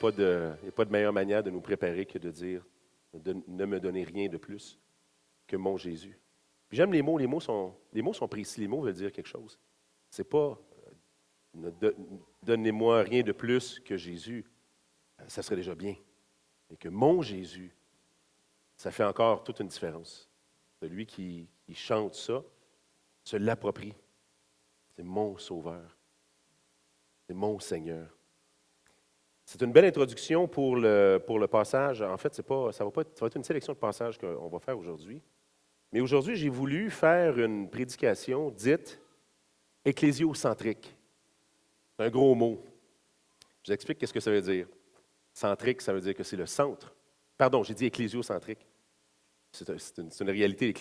Il y a pas de meilleure manière de nous préparer que de dire ne me donnez rien de plus que mon Jésus. Puis j'aime les mots. Les mots sont précis. Les mots veulent dire quelque chose. C'est pas donnez-moi rien de plus que Jésus. Ça serait déjà bien. Et que mon Jésus, ça fait encore toute une différence. Celui qui chante ça se l'approprie. C'est mon Sauveur. C'est mon Seigneur. C'est une belle introduction pour le passage. En fait, ça va être une sélection de passages qu'on va faire aujourd'hui. Mais aujourd'hui, j'ai voulu faire une prédication dite ecclésiocentrique. C'est un gros mot. Je vous explique qu'est-ce que ça veut dire. Centrique, ça veut dire que c'est le centre. Pardon, j'ai dit ecclésiocentrique. C'est une réalité.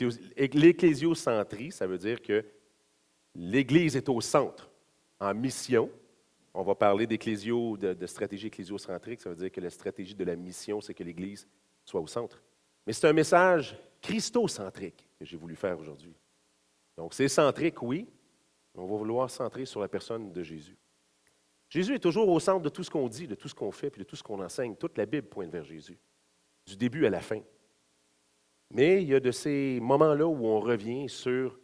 L'ecclésiocentrie, ça veut dire que l'Église est au centre, en mission. On va parler de stratégie ecclésiocentrique. Ça veut dire que la stratégie de la mission, c'est que l'Église soit au centre. Mais c'est un message christocentrique que j'ai voulu faire aujourd'hui. Donc, c'est centrique, oui, mais on va vouloir centrer sur la personne de Jésus. Jésus est toujours au centre de tout ce qu'on dit, de tout ce qu'on fait, puis de tout ce qu'on enseigne. Toute la Bible pointe vers Jésus, du début à la fin. Mais il y a de ces moments-là où on revient sur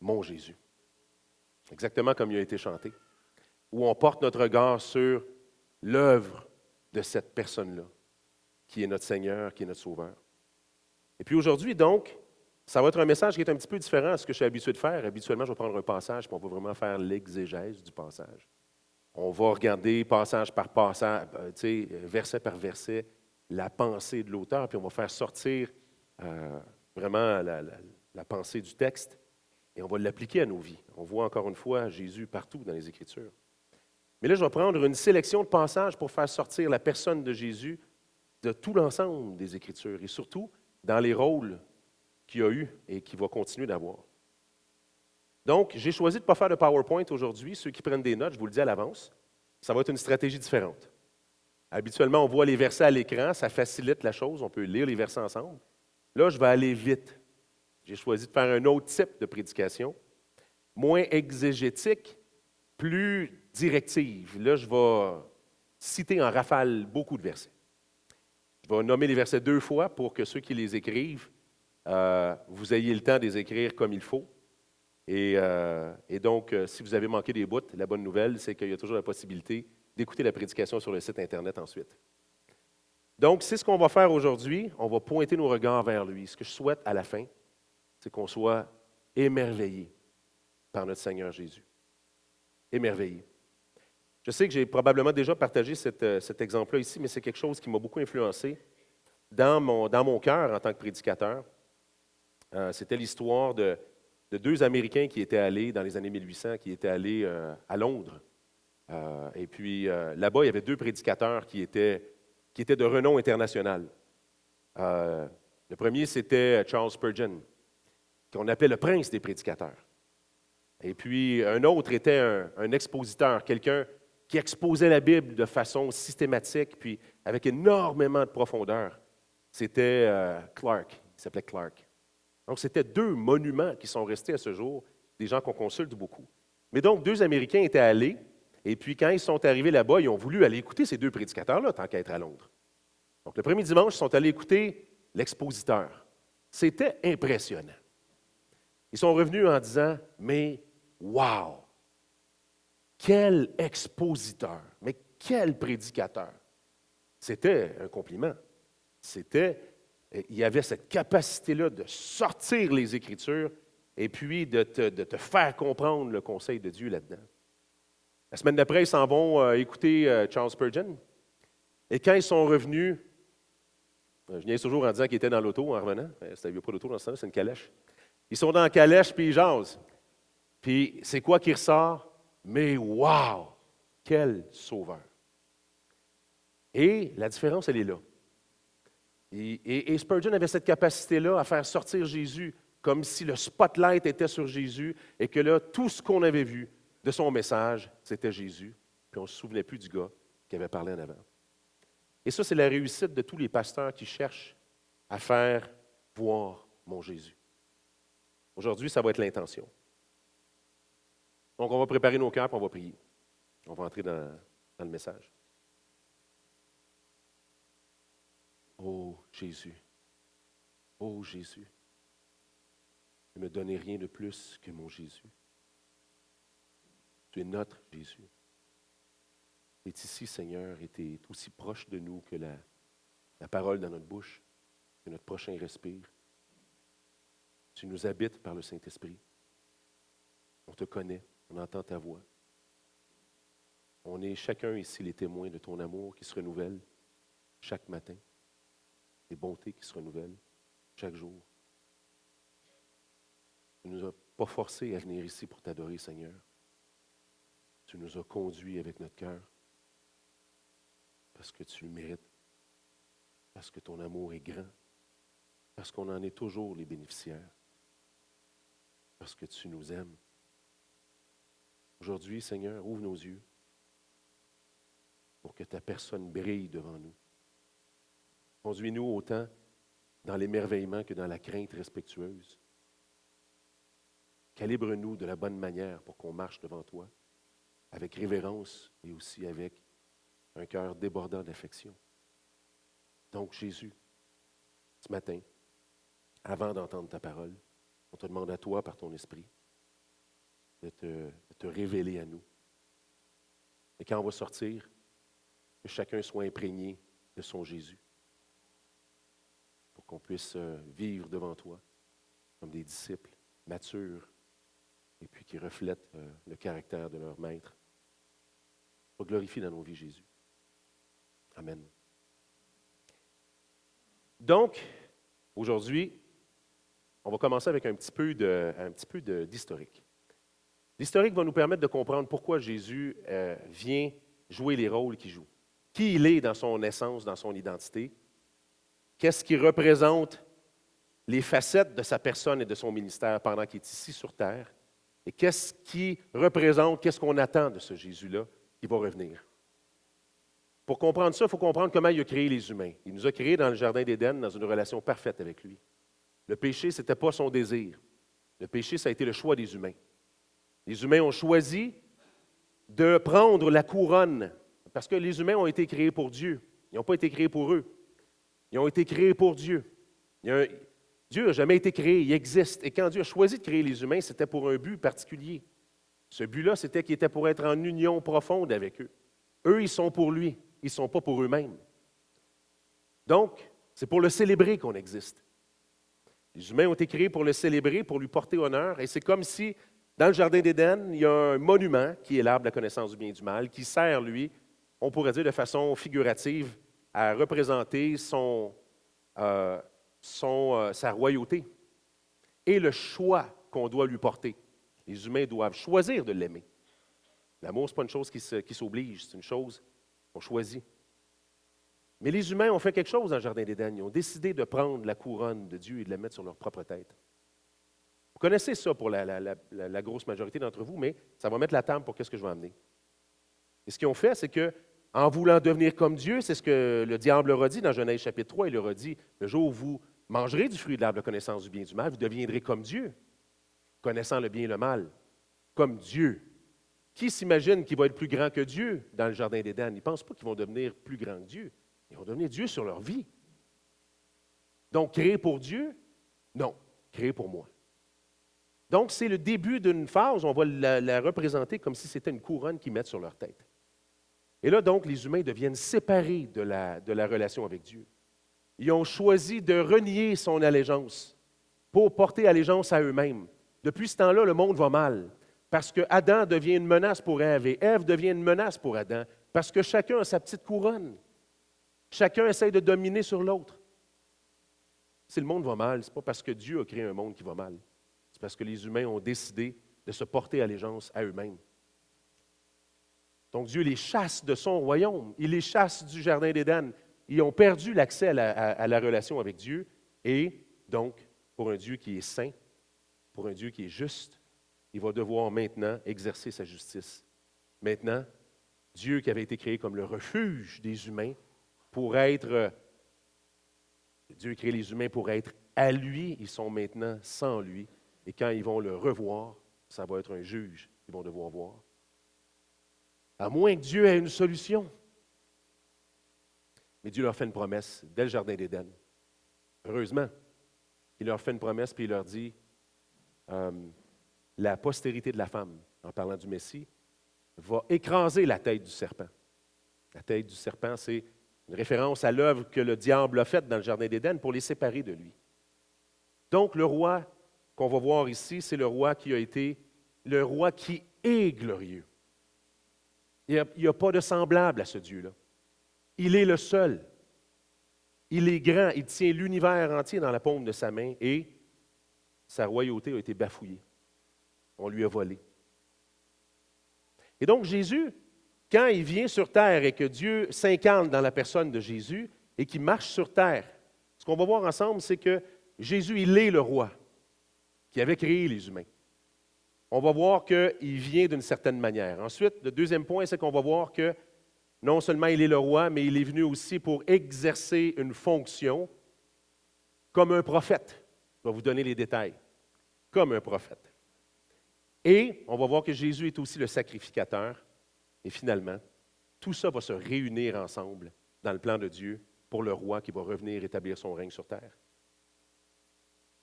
mon Jésus, exactement comme il a été chanté, où on porte notre regard sur l'œuvre de cette personne-là, qui est notre Seigneur, qui est notre Sauveur. Et puis aujourd'hui, donc, ça va être un message qui est un petit peu différent de ce que je suis habitué de faire. Habituellement, je vais prendre un passage, puis on va vraiment faire l'exégèse du passage. On va regarder passage par passage, verset par verset, la pensée de l'auteur, puis on va faire sortir vraiment la pensée du texte, et on va l'appliquer à nos vies. On voit encore une fois Jésus partout dans les Écritures. Mais là, je vais prendre une sélection de passages pour faire sortir la personne de Jésus de tout l'ensemble des Écritures, et surtout dans les rôles qu'il a eus et qu'il va continuer d'avoir. Donc, j'ai choisi de ne pas faire de PowerPoint aujourd'hui. Ceux qui prennent des notes, je vous le dis à l'avance, ça va être une stratégie différente. Habituellement, on voit les versets à l'écran, ça facilite la chose, on peut lire les versets ensemble. Là, je vais aller vite. J'ai choisi de faire un autre type de prédication, moins exégétique, plus directive. Là, je vais citer en rafale beaucoup de versets. Je vais nommer les versets 2 fois pour que ceux qui les écrivent, vous ayez le temps de les écrire comme il faut. Et donc, si vous avez manqué des bouts, la bonne nouvelle, c'est qu'il y a toujours la possibilité d'écouter la prédication sur le site Internet ensuite. Donc, c'est ce qu'on va faire aujourd'hui. On va pointer nos regards vers lui. Ce que je souhaite à la fin, c'est qu'on soit émerveillés par notre Seigneur Jésus. Émerveillés. Je sais que j'ai probablement déjà partagé cet exemple-là ici, mais c'est quelque chose qui m'a beaucoup influencé dans mon cœur en tant que prédicateur. C'était l'histoire de deux Américains qui étaient allés, dans les années 1800, qui étaient allés à Londres. Et puis, là-bas, il y avait deux prédicateurs qui étaient de renom international. Le premier, c'était Charles Spurgeon, qu'on appelait le prince des prédicateurs. Et puis, un autre était un expositeur, quelqu'un qui exposait la Bible de façon systématique, puis avec énormément de profondeur. C'était Clark, il s'appelait Clark. Donc, c'était deux monuments qui sont restés à ce jour, des gens qu'on consulte beaucoup. Mais donc, deux Américains étaient allés, et puis quand ils sont arrivés là-bas, ils ont voulu aller écouter ces deux prédicateurs-là, tant qu'à être à Londres. Donc, le premier dimanche, ils sont allés écouter l'expositeur. C'était impressionnant. Ils sont revenus en disant, mais wow! Quel expositeur! Mais quel prédicateur! C'était un compliment. Il y avait cette capacité-là de sortir les Écritures et puis de te faire comprendre le conseil de Dieu là-dedans. La semaine d'après, ils s'en vont écouter Charles Spurgeon. Et quand ils sont revenus, je viens toujours en disant qu'ils étaient dans l'auto en revenant. Il n'y a pas d'auto dans ce temps-là, c'est une calèche. Ils sont dans la calèche puis ils jasent. Puis c'est quoi qui ressort? Mais wow! Quel sauveur! Et la différence, elle est là. Et Spurgeon avait cette capacité-là à faire sortir Jésus comme si le spotlight était sur Jésus et que là, tout ce qu'on avait vu de son message, c'était Jésus. Puis on ne se souvenait plus du gars qui avait parlé en avant. Et ça, c'est la réussite de tous les pasteurs qui cherchent à faire voir mon Jésus. Aujourd'hui, ça va être l'intention. Donc, on va préparer nos cœurs et on va prier. On va entrer dans le message. Oh Jésus, oh Jésus, ne me donnez rien de plus que mon Jésus. Tu es notre Jésus. Tu es ici, Seigneur, et tu es aussi proche de nous que la parole dans notre bouche, que notre prochain respire. Tu nous habites par le Saint-Esprit. On te connaît, on entend ta voix. On est chacun ici les témoins de ton amour qui se renouvelle chaque matin, des bontés qui se renouvellent chaque jour. Tu ne nous as pas forcés à venir ici pour t'adorer, Seigneur. Tu nous as conduits avec notre cœur parce que tu le mérites, parce que ton amour est grand, parce qu'on en est toujours les bénéficiaires, parce que tu nous aimes. Aujourd'hui, Seigneur, ouvre nos yeux pour que ta personne brille devant nous. Conduis-nous autant dans l'émerveillement que dans la crainte respectueuse. Calibre-nous de la bonne manière pour qu'on marche devant toi, avec révérence et aussi avec un cœur débordant d'affection. Donc, Jésus, ce matin, avant d'entendre ta parole, on te demande à toi, par ton esprit, de te révéler à nous. Et quand on va sortir, que chacun soit imprégné de son Jésus, pour qu'on puisse vivre devant toi comme des disciples matures et puis qui reflètent le caractère de leur maître. Sois glorifié dans nos vies, Jésus. Amen. Donc, aujourd'hui, on va commencer avec un petit peu d'historique. L'historique va nous permettre de comprendre pourquoi Jésus vient jouer les rôles qu'il joue. Qui il est dans son essence, dans son identité. Qu'est-ce qui représente les facettes de sa personne et de son ministère pendant qu'il est ici sur terre. Et qu'est-ce qui représente, qu'est-ce qu'on attend de ce Jésus-là qui va revenir. Pour comprendre ça, il faut comprendre comment il a créé les humains. Il nous a créés dans le Jardin d'Éden, dans une relation parfaite avec lui. Le péché, ce n'était pas son désir. Le péché, ça a été le choix des humains. Les humains ont choisi de prendre la couronne, parce que les humains ont été créés pour Dieu. Ils n'ont pas été créés pour eux. Ils ont été créés pour Dieu. Dieu n'a jamais été créé, il existe. Et quand Dieu a choisi de créer les humains, c'était pour un but particulier. Ce but-là, c'était qu'il était pour être en union profonde avec eux. Eux, ils sont pour lui, ils ne sont pas pour eux-mêmes. Donc, c'est pour le célébrer qu'on existe. Les humains ont été créés pour le célébrer, pour lui porter honneur. Et c'est comme si, dans le Jardin d'Éden, il y a un monument qui est l'arbre de la connaissance du bien et du mal, qui sert, lui, on pourrait dire de façon figurative, à représenter sa royauté et le choix qu'on doit lui porter. Les humains doivent choisir de l'aimer. L'amour, ce n'est pas une chose qui s'oblige, c'est une chose qu'on choisit. Mais les humains ont fait quelque chose dans le Jardin d'Éden. Ils ont décidé de prendre la couronne de Dieu et de la mettre sur leur propre tête. Vous connaissez ça pour la grosse majorité d'entre vous, mais ça va mettre la table pour ce que je vais amener. Et ce qu'ils ont fait, c'est qu'en voulant devenir comme Dieu, c'est ce que le diable leur a dit dans Genèse chapitre 3, il leur a dit, le jour où vous mangerez du fruit de l'arbre de connaissance du bien et du mal, vous deviendrez comme Dieu, connaissant le bien et le mal, comme Dieu. Qui s'imagine qu'il va être plus grand que Dieu dans le Jardin d'Éden? Ils ne pensent pas qu'ils vont devenir plus grands que Dieu. Ils vont devenir Dieu sur leur vie. Donc, créé pour Dieu? Non, créé pour moi. Donc, c'est le début d'une phase, on va la représenter comme si c'était une couronne qu'ils mettent sur leur tête. Et là, donc, les humains deviennent séparés de la relation avec Dieu. Ils ont choisi de renier son allégeance pour porter allégeance à eux-mêmes. Depuis ce temps-là, le monde va mal. Parce que Adam devient une menace pour Ève et Ève devient une menace pour Adam. Parce que chacun a sa petite couronne. Chacun essaie de dominer sur l'autre. Si le monde va mal, ce n'est pas parce que Dieu a créé un monde qui va mal. C'est parce que les humains ont décidé de se porter allégeance à eux-mêmes. Donc Dieu les chasse de son royaume. Il les chasse du Jardin d'Éden. Ils ont perdu l'accès à la relation avec Dieu. Et donc, pour un Dieu qui est saint, pour un Dieu qui est juste, il va devoir maintenant exercer sa justice. Maintenant, Dieu qui avait été créé comme le refuge des humains pour être... Dieu a créé les humains pour être à lui, ils sont maintenant sans lui. Et quand ils vont le revoir, ça va être un juge qu'ils vont devoir voir. À moins que Dieu ait une solution. Mais Dieu leur fait une promesse dès le Jardin d'Éden. Heureusement, il leur fait une promesse, puis il leur dit, la postérité de la femme, en parlant du Messie, va écraser la tête du serpent. La tête du serpent, c'est une référence à l'œuvre que le diable a faite dans le Jardin d'Éden pour les séparer de lui. Donc, le roi qu'on va voir ici, c'est le roi qui a été le roi qui est glorieux. Il n'y a pas de semblable à ce Dieu-là. Il est le seul. Il est grand. Il tient l'univers entier dans la paume de sa main et sa royauté a été bafouillée. On lui a volé. Et donc, Jésus, quand il vient sur terre et que Dieu s'incarne dans la personne de Jésus et qu'il marche sur terre, ce qu'on va voir ensemble, c'est que Jésus, il est le roi qui avait créé les humains. On va voir qu'il vient d'une certaine manière. Ensuite, le deuxième point, c'est qu'on va voir que non seulement il est le roi, mais il est venu aussi pour exercer une fonction comme un prophète. Je vais vous donner les détails. Comme un prophète. Et on va voir que Jésus est aussi le sacrificateur. Et finalement, tout ça va se réunir ensemble dans le plan de Dieu pour le roi qui va revenir établir son règne sur terre.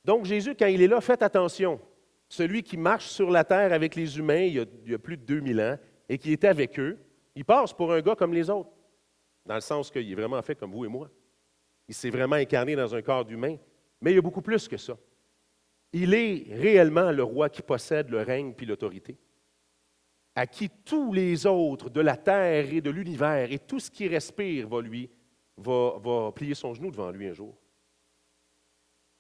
Donc Jésus, quand il est là, faites attention. Celui qui marche sur la terre avec les humains il y a plus de 2000 ans et qui était avec eux, il passe pour un gars comme les autres, dans le sens qu'il est vraiment fait comme vous et moi. Il s'est vraiment incarné dans un corps d'humain, mais il y a beaucoup plus que ça. Il est réellement le roi qui possède le règne puis l'autorité, à qui tous les autres de la terre et de l'univers et tout ce qui respire va plier son genou devant lui un jour.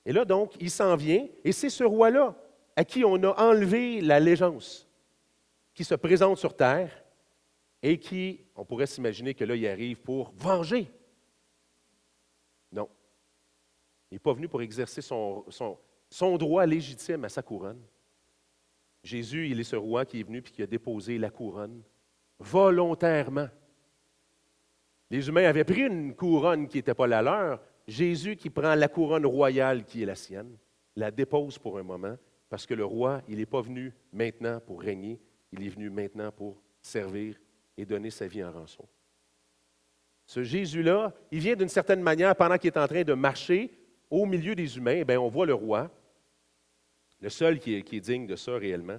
Et là, donc, il s'en vient, et c'est ce roi-là à qui on a enlevé l'allégeance, qui se présente sur terre et qui, on pourrait s'imaginer que là, il arrive pour venger. Non. Il n'est pas venu pour exercer son droit légitime à sa couronne. Jésus, il est ce roi qui est venu et qui a déposé la couronne volontairement. Les humains avaient pris une couronne qui n'était pas la leur. Jésus qui prend la couronne royale qui est la sienne, la dépose pour un moment, parce que le roi, il n'est pas venu maintenant pour régner, il est venu maintenant pour servir et donner sa vie en rançon. Ce Jésus-là, il vient d'une certaine manière, pendant qu'il est en train de marcher au milieu des humains, bien, on voit le roi, le seul qui est digne de ça réellement,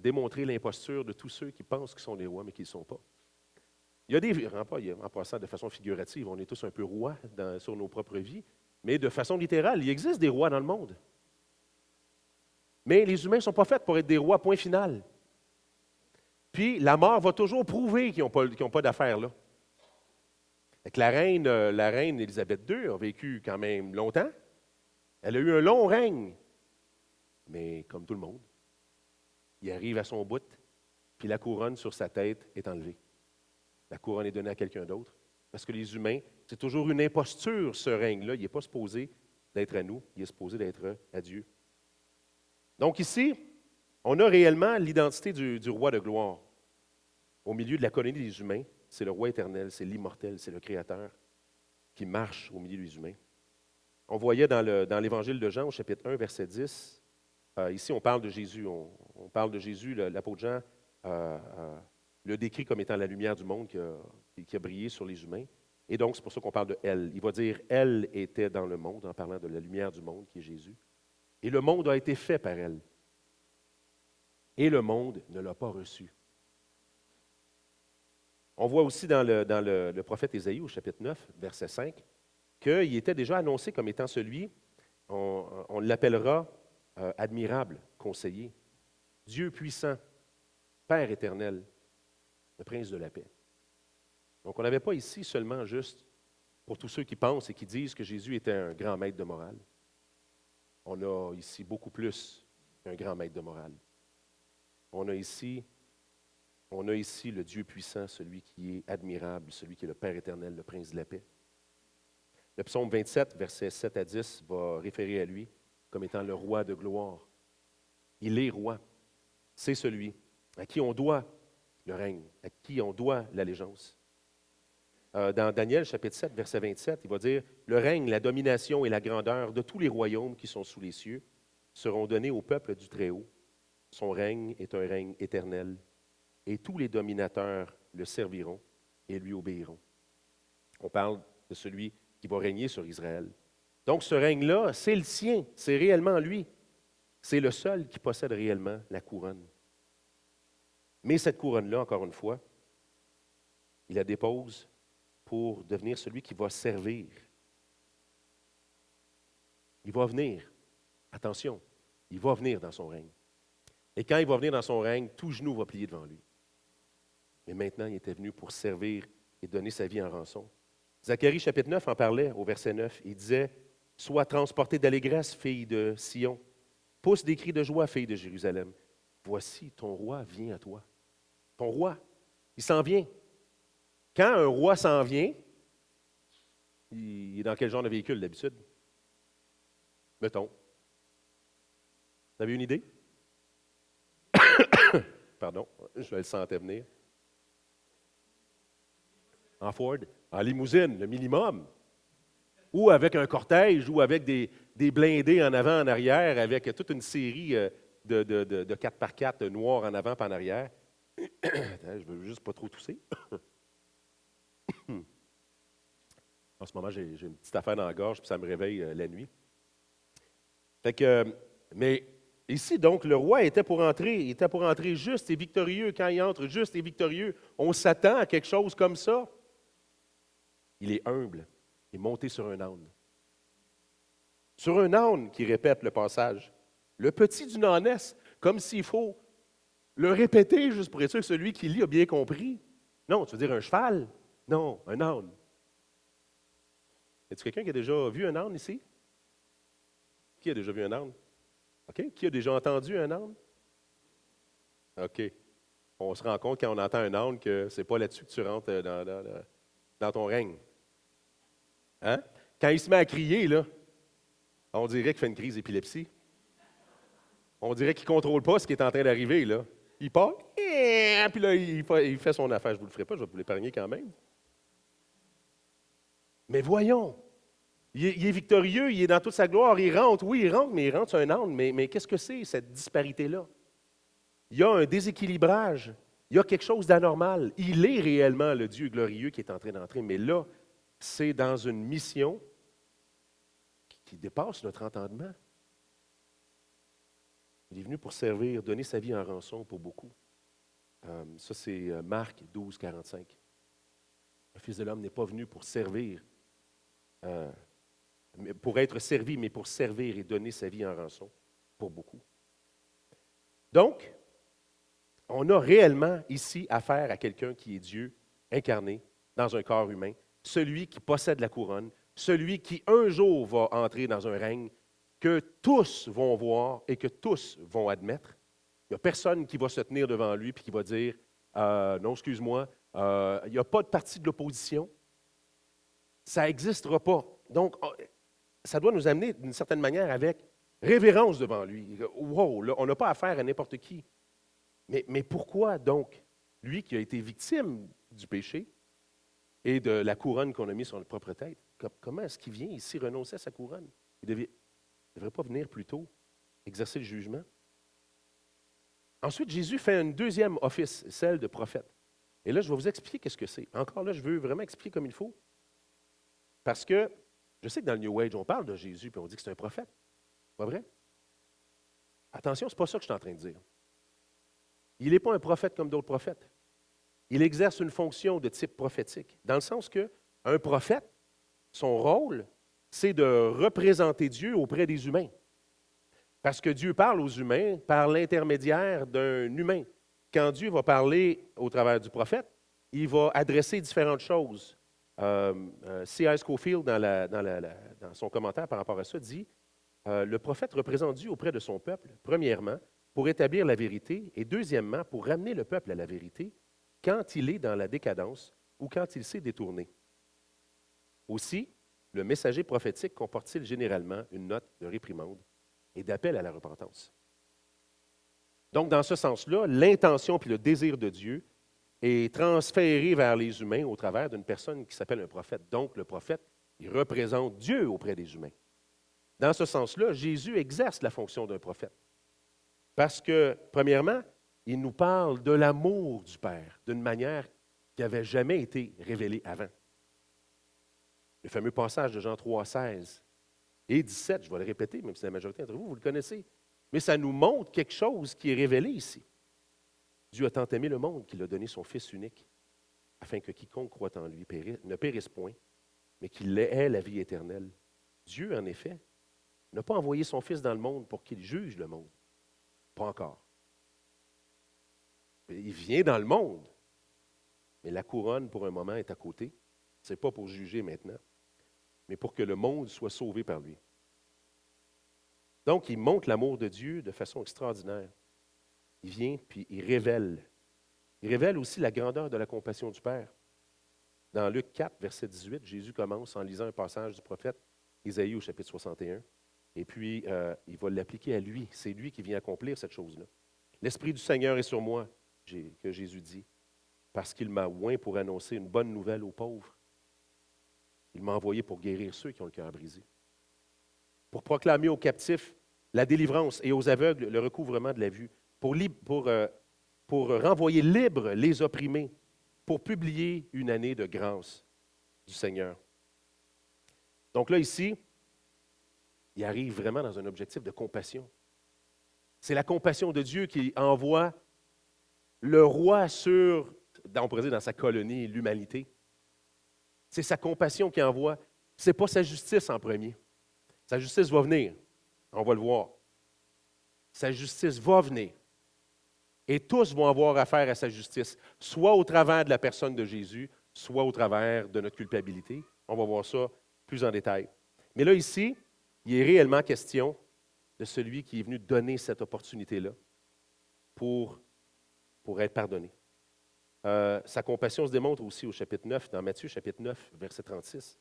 démontrer l'imposture de tous ceux qui pensent qu'ils sont des rois, mais qui ne le sont pas. Il y a des, en passant de façon figurative, on est tous un peu rois sur nos propres vies, mais de façon littérale, il existe des rois dans le monde. Mais les humains ne sont pas faits pour être des rois, point final. Puis la mort va toujours prouver qu'ils n'ont pas d'affaires là. La reine Élisabeth II a vécu quand même longtemps. Elle a eu un long règne. Mais comme tout le monde, il arrive à son bout, puis la couronne sur sa tête est enlevée. La couronne est donnée à quelqu'un d'autre. Parce que les humains, c'est toujours une imposture, ce règne-là. Il n'est pas supposé d'être à nous, il est supposé d'être à Dieu. Donc ici, on a réellement l'identité du roi de gloire. Au milieu de la colonie des humains, c'est le roi éternel, c'est l'immortel, c'est le créateur qui marche au milieu des humains. On voyait dans l'Évangile de Jean, au chapitre 1, verset 10, ici on parle de Jésus. On parle de Jésus, l'apôtre Jean le décrit comme étant la lumière du monde qui a brillé sur les humains. Et donc, c'est pour ça qu'on parle de elle. Il va dire « Elle était dans le monde » en parlant de la lumière du monde qui est Jésus. Et le monde a été fait par elle. Et le monde ne l'a pas reçu. On voit aussi dans le prophète Ésaïe, au chapitre 9, verset 5, qu'il était déjà annoncé comme étant celui, on l'appellera admirable, conseiller, Dieu puissant, Père éternel, le prince de la paix. Donc, on n'avait pas ici seulement juste pour tous ceux qui pensent et qui disent que Jésus était un grand maître de morale. On a ici beaucoup plus qu'un grand maître de morale. On a ici le Dieu puissant, celui qui est admirable, celui qui est le Père éternel, le prince de la paix. Le psaume 27, versets 7 à 10, va référer à lui comme étant le roi de gloire. Il est roi. C'est celui à qui on doit le règne, à qui on doit l'allégeance. Dans Daniel, chapitre 7, verset 27, il va dire « Le règne, la domination et la grandeur de tous les royaumes qui sont sous les cieux seront donnés au peuple du Très-Haut. Son règne est un règne éternel, et tous les dominateurs le serviront et lui obéiront. » On parle de celui qui va régner sur Israël. Donc, ce règne-là, c'est le sien, c'est réellement lui. C'est le seul qui possède réellement la couronne. Mais cette couronne-là, encore une fois, il la dépose pour devenir celui qui va servir. Il va venir, attention, il va venir dans son règne. Et quand il va venir dans son règne, tout genou va plier devant lui. Mais maintenant, il était venu pour servir et donner sa vie en rançon. Zacharie, chapitre 9, en parlait au verset 9. Il disait, « Sois transportée d'allégresse, fille de Sion. Pousse des cris de joie, fille de Jérusalem. Voici, ton roi vient à toi. » Ton roi, il s'en vient. Quand un roi s'en vient, il est dans quel genre de véhicule d'habitude? Mettons. Vous avez une idée? Pardon, je le sentais venir. En Ford, en limousine, le minimum. Ou avec un cortège, ou avec des blindés en avant, en arrière, avec toute une série de 4x4 noirs en avant et en arrière. Attends, je ne veux juste pas trop tousser. En ce moment, j'ai une petite affaire dans la gorge, puis ça me réveille la nuit. Fait que, mais ici, donc, le roi était pour entrer juste et victorieux. Quand il entre juste et victorieux, on s'attend à quelque chose comme ça. Il est humble, il est monté sur un âne. Sur un âne, qui répète le passage. Le petit d'une ânesse, comme s'il faut le répéter juste pour être sûr que celui qui lit a bien compris. Non, tu veux dire un cheval? Non, un âne. Y a-t-il quelqu'un qui a déjà vu un âne ici? Qui a déjà vu un âne? OK. Qui a déjà entendu un âne? OK. On se rend compte quand on entend un âne que ce n'est pas là-dessus que tu rentres dans ton règne. Hein? Quand il se met à crier, là, on dirait qu'il fait une crise d'épilepsie. On dirait qu'il ne contrôle pas ce qui est en train d'arriver, là. Il part, puis là, il fait son affaire. Je ne vous le ferai pas, je vais vous l'épargner quand même. Mais voyons, il est victorieux, il est dans toute sa gloire, il rentre, oui, il rentre, mais il rentre sur un âne. Mais qu'est-ce que c'est, cette disparité-là? Il y a un déséquilibrage, il y a quelque chose d'anormal. Il est réellement le Dieu glorieux qui est en train d'entrer, mais là, c'est dans une mission qui dépasse notre entendement. Il est venu pour servir, donner sa vie en rançon pour beaucoup. Ça, c'est Marc 12, 45. Le Fils de l'homme n'est pas venu pour servir, pour être servi, mais pour servir et donner sa vie en rançon pour beaucoup. Donc, on a réellement ici affaire à quelqu'un qui est Dieu incarné dans un corps humain, celui qui possède la couronne, celui qui un jour va entrer dans un règne que tous vont voir et que tous vont admettre. Il n'y a personne qui va se tenir devant lui et qui va dire non, excuse-moi, il n'y a pas de parti de l'opposition. Ça n'existera pas. Donc, ça doit nous amener d'une certaine manière avec révérence devant lui. Wow, là, on n'a pas affaire à n'importe qui. Mais pourquoi donc, lui qui a été victime du péché et de la couronne qu'on a mise sur notre propre tête, comment est-ce qu'il vient ici renoncer à sa couronne? Il ne devrait pas venir plus tôt exercer le jugement. Ensuite, Jésus fait un deuxième office, celle de prophète. Et là, je vais vous expliquer qu'est-ce que c'est. Encore là, je veux vraiment expliquer comme il faut. Parce que je sais que dans le New Age, on parle de Jésus et on dit que c'est un prophète. Pas vrai? Attention, ce n'est pas ça que je suis en train de dire. Il n'est pas un prophète comme d'autres prophètes. Il exerce une fonction de type prophétique, dans le sens qu'un prophète, son rôle, c'est de représenter Dieu auprès des humains. Parce que Dieu parle aux humains par l'intermédiaire d'un humain. Quand Dieu va parler au travers du prophète, il va adresser différentes choses. C.I. Scofield, dans son commentaire par rapport à ça, dit le prophète représente Dieu auprès de son peuple, premièrement, pour établir la vérité, et deuxièmement, pour ramener le peuple à la vérité quand il est dans la décadence ou quand il s'est détourné. Aussi, le messager prophétique comporte-t-il généralement une note de réprimande et d'appel à la repentance. Donc, dans ce sens-là, l'intention puis le désir de Dieu est transféré vers les humains au travers d'une personne qui s'appelle un prophète. Donc, le prophète, il représente Dieu auprès des humains. Dans ce sens-là, Jésus exerce la fonction d'un prophète. Parce que, premièrement, il nous parle de l'amour du Père d'une manière qui n'avait jamais été révélée avant. Le fameux passage de Jean 3, 16 et 17, je vais le répéter, même si la majorité d'entre vous, vous le connaissez. Mais ça nous montre quelque chose qui est révélé ici. Dieu a tant aimé le monde qu'il a donné son Fils unique, afin que quiconque croit en lui ne périsse point, mais qu'il ait la vie éternelle. Dieu, en effet, n'a pas envoyé son Fils dans le monde pour qu'il juge le monde. Pas encore. Il vient dans le monde, mais la couronne, pour un moment, est à côté. Ce n'est pas pour juger maintenant, mais pour que le monde soit sauvé par lui. Donc, il montre l'amour de Dieu de façon extraordinaire. Il vient, puis il révèle. Il révèle aussi la grandeur de la compassion du Père. Dans Luc 4, verset 18, Jésus commence en lisant un passage du prophète Isaïe au chapitre 61. Et puis, il va l'appliquer à lui. C'est lui qui vient accomplir cette chose-là. L'Esprit du Seigneur est sur moi, que Jésus dit, parce qu'il m'a oint pour annoncer une bonne nouvelle aux pauvres. Il m'a envoyé pour guérir ceux qui ont le cœur brisé, pour proclamer aux captifs la délivrance et aux aveugles le recouvrement de la vue, pour renvoyer libres les opprimés, pour publier une année de grâce du Seigneur. Donc là, ici, il arrive vraiment dans un objectif de compassion. C'est la compassion de Dieu qui envoie le roi on pourrait dire dans sa colonie, l'humanité. C'est sa compassion qui envoie. Ce n'est pas sa justice en premier. Sa justice va venir. On va le voir. Sa justice va venir. Et tous vont avoir affaire à sa justice, soit au travers de la personne de Jésus, soit au travers de notre culpabilité. On va voir ça plus en détail. Mais là, ici, il est réellement question de celui qui est venu donner cette opportunité-là pour être pardonné. Sa compassion se démontre aussi au chapitre 9, dans Matthieu, chapitre 9, verset 36.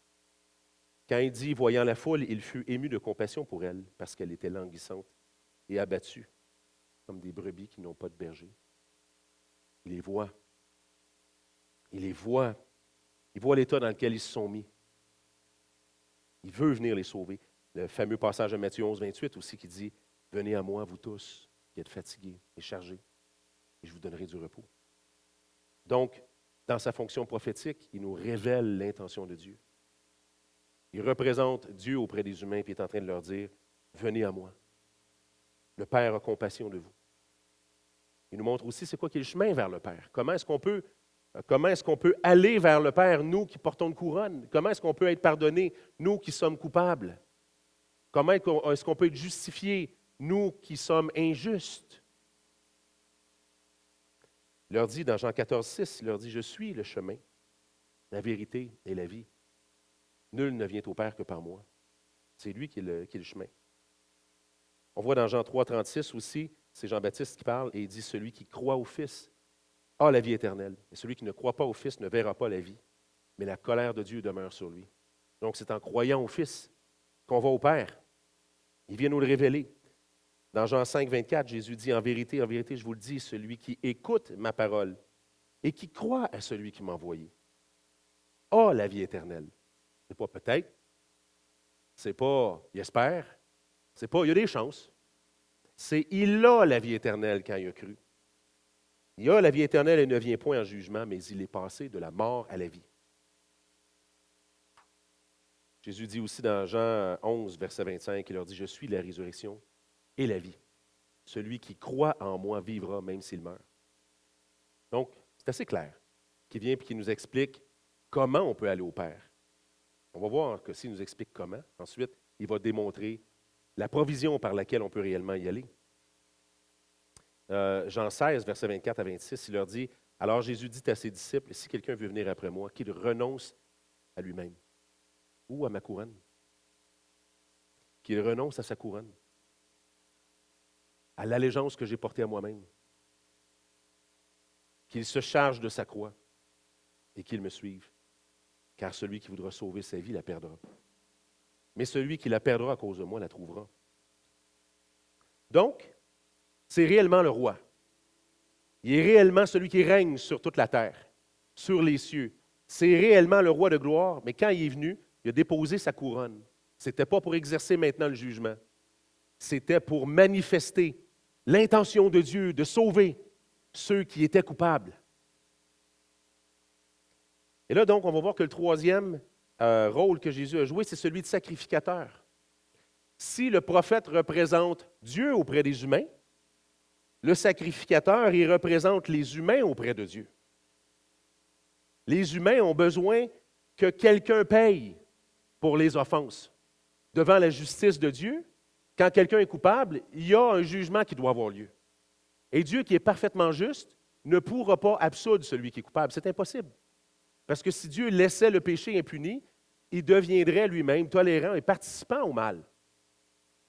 Quand il dit, voyant la foule, il fut ému de compassion pour elle, parce qu'elle était languissante et abattue, comme des brebis qui n'ont pas de berger. Il les voit. Il les voit. Il voit l'état dans lequel ils se sont mis. Il veut venir les sauver. Le fameux passage de Matthieu 11, 28 aussi qui dit, venez à moi, vous tous, qui êtes fatigués et chargés, et je vous donnerai du repos. Donc, dans sa fonction prophétique, il nous révèle l'intention de Dieu. Il représente Dieu auprès des humains et est en train de leur dire, venez à moi. Le Père a compassion de vous. Il nous montre aussi c'est quoi qui est le chemin vers le Père. Comment est-ce qu'on peut aller vers le Père, nous qui portons une couronne? Comment est-ce qu'on peut être pardonné, nous qui sommes coupables? Comment est-ce qu'on peut être justifié, nous qui sommes injustes? Il leur dit dans Jean 14, 6, il leur dit, je suis le chemin, la vérité et la vie. Nul ne vient au Père que par moi. C'est lui qui est le chemin. On voit dans Jean 3, 36 aussi, c'est Jean-Baptiste qui parle et il dit, celui qui croit au Fils a la vie éternelle. Et celui qui ne croit pas au Fils ne verra pas la vie, mais la colère de Dieu demeure sur lui. Donc c'est en croyant au Fils qu'on va au Père. Il vient nous le révéler. Dans Jean 5, 24, Jésus dit, en vérité, je vous le dis, celui qui écoute ma parole et qui croit à celui qui m'a envoyé a la vie éternelle. C'est pas peut-être, c'est pas il espère, c'est pas il y a des chances. C'est il a la vie éternelle quand il a cru. Il a la vie éternelle et ne vient point en jugement, mais il est passé de la mort à la vie. Jésus dit aussi dans Jean 11, verset 25, il leur dit, je suis la résurrection et la vie. Celui qui croit en moi vivra même s'il meurt. Donc, c'est assez clair, qui vient et qui nous explique comment on peut aller au Père. On va voir que s'il nous explique comment, ensuite, il va démontrer la provision par laquelle on peut réellement y aller. Jean 16, verset 24 à 26, il leur dit, alors Jésus dit à ses disciples, si quelqu'un veut venir après moi, qu'il renonce à lui-même ou à ma couronne. Qu'il renonce à sa couronne, à l'allégeance que j'ai portée à moi-même. Qu'il se charge de sa croix et qu'il me suive. Car celui qui voudra sauver sa vie la perdra. Mais celui qui la perdra à cause de moi la trouvera. Donc, c'est réellement le roi. Il est réellement celui qui règne sur toute la terre, sur les cieux. C'est réellement le roi de gloire, mais quand il est venu, il a déposé sa couronne. Ce n'était pas pour exercer maintenant le jugement. C'était pour manifester l'intention de Dieu de sauver ceux qui étaient coupables. Et là, donc, on va voir que le troisième rôle que Jésus a joué, c'est celui de sacrificateur. Si le prophète représente Dieu auprès des humains, le sacrificateur, il représente les humains auprès de Dieu. Les humains ont besoin que quelqu'un paye pour les offenses. Devant la justice de Dieu, quand quelqu'un est coupable, il y a un jugement qui doit avoir lieu. Et Dieu, qui est parfaitement juste, ne pourra pas absoudre celui qui est coupable. C'est impossible. Parce que si Dieu laissait le péché impuni, il deviendrait lui-même tolérant et participant au mal.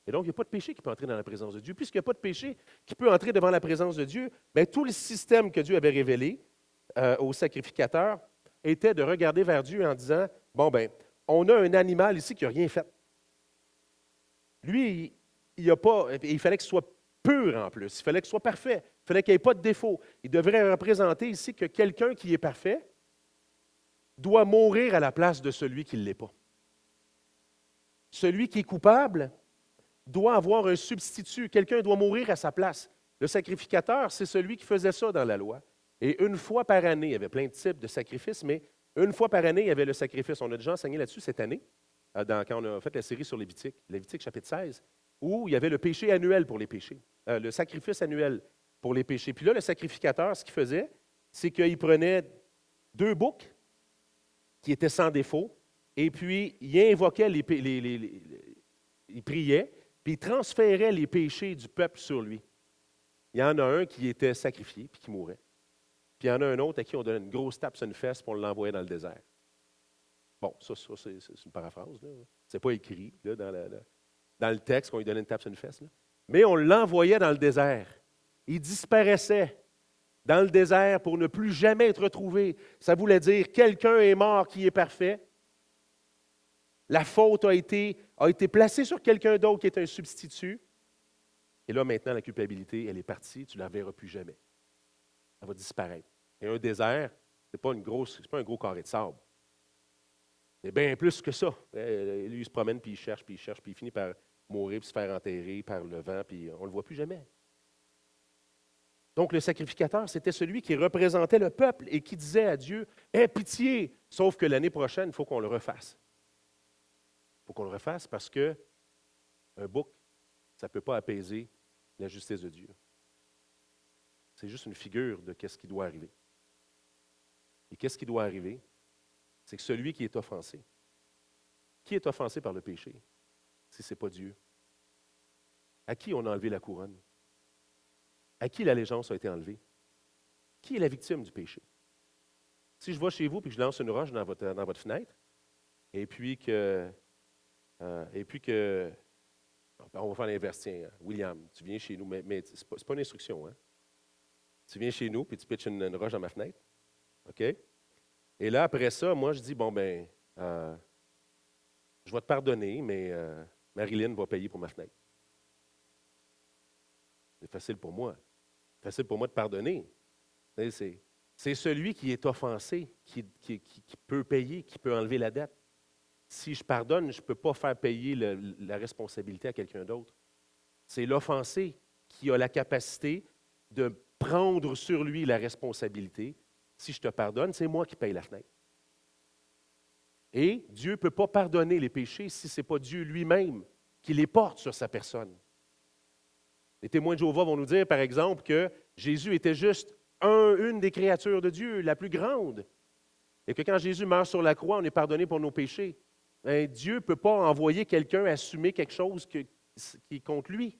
Et donc, il n'y a pas de péché qui peut entrer dans la présence de Dieu. Puisqu'il n'y a pas de péché qui peut entrer devant la présence de Dieu, bien, tout le système que Dieu avait révélé au sacrificateur était de regarder vers Dieu en disant, bon, ben, on a un animal ici qui n'a rien fait. Lui, il fallait qu'il soit pur en plus, il fallait qu'il soit parfait, il fallait qu'il n'y ait pas de défaut. Il devrait représenter ici que quelqu'un qui est parfait doit mourir à la place de celui qui ne l'est pas. Celui qui est coupable doit avoir un substitut, quelqu'un doit mourir à sa place. Le sacrificateur, c'est celui qui faisait ça dans la loi. Et une fois par année, il y avait plein de types de sacrifices, mais une fois par année, il y avait le sacrifice. On a déjà enseigné là-dessus cette année, quand on a fait la série sur Lévitique chapitre 16, où il y avait le péché annuel pour les péchés, le sacrifice annuel pour les péchés. Puis là, le sacrificateur, ce qu'il faisait, c'est qu'il prenait 2 boucs qui étaient sans défaut, et puis il invoquait il priait, puis il transférait les péchés du peuple sur lui. Il y en a un qui était sacrifié, puis qui mourait. Puis il y en a un autre à qui on donnait une grosse tape sur une fesse, puis on l'envoyait dans le désert. Bon, ça c'est une paraphrase. Ce n'est pas écrit là, dans le texte qu'on lui donnait une tape sur une fesse. Là. Mais on l'envoyait dans le désert. Il disparaissait dans le désert pour ne plus jamais être retrouvé. Ça voulait dire quelqu'un est mort qui est parfait. La faute a été placée sur quelqu'un d'autre qui est un substitut. Et là, maintenant, la culpabilité, elle est partie, tu ne la verras plus jamais. Elle va disparaître. Et un désert, ce n'est pas un gros carré de sable. C'est bien plus que ça. Lui, il se promène, puis il cherche, puis il finit par mourir, puis se faire enterrer par le vent, puis on ne le voit plus jamais. Donc, le sacrificateur, c'était celui qui représentait le peuple et qui disait à Dieu, « Aie pitié! » Sauf que l'année prochaine, il faut qu'on le refasse. Il faut qu'on le refasse parce qu'un bouc, ça ne peut pas apaiser la justice de Dieu. C'est juste une figure de qu'est-ce qui doit arriver. Et qu'est-ce qui doit arriver? C'est que celui qui est offensé. Qui est offensé par le péché? Si ce n'est pas Dieu. À qui on a enlevé la couronne? À qui l'allégeance a été enlevée? Qui est la victime du péché? Si je vais chez vous et que je lance une roche dans votre fenêtre, et puis que on va faire l'inverse. Tiens, William, tu viens chez nous, mais ce n'est pas une instruction. Hein? Tu viens chez nous, puis tu pitches une roche dans ma fenêtre. OK? Et là, après ça, moi, je dis, bon, ben, je vais te pardonner, mais Marilyn va payer pour ma fenêtre. C'est facile pour moi. C'est facile pour moi de pardonner. C'est celui qui est offensé qui peut payer, qui peut enlever la dette. Si je pardonne, je ne peux pas faire payer la responsabilité à quelqu'un d'autre. C'est l'offensé qui a la capacité de prendre sur lui la responsabilité. Si je te pardonne, c'est moi qui paye la fenêtre. Et Dieu ne peut pas pardonner les péchés si ce n'est pas Dieu lui-même qui les porte sur sa personne. Les témoins de Jéhovah vont nous dire, par exemple, que Jésus était juste une des créatures de Dieu, la plus grande. Et que quand Jésus meurt sur la croix, on est pardonné pour nos péchés. Mais Dieu ne peut pas envoyer quelqu'un assumer quelque chose qui est contre lui.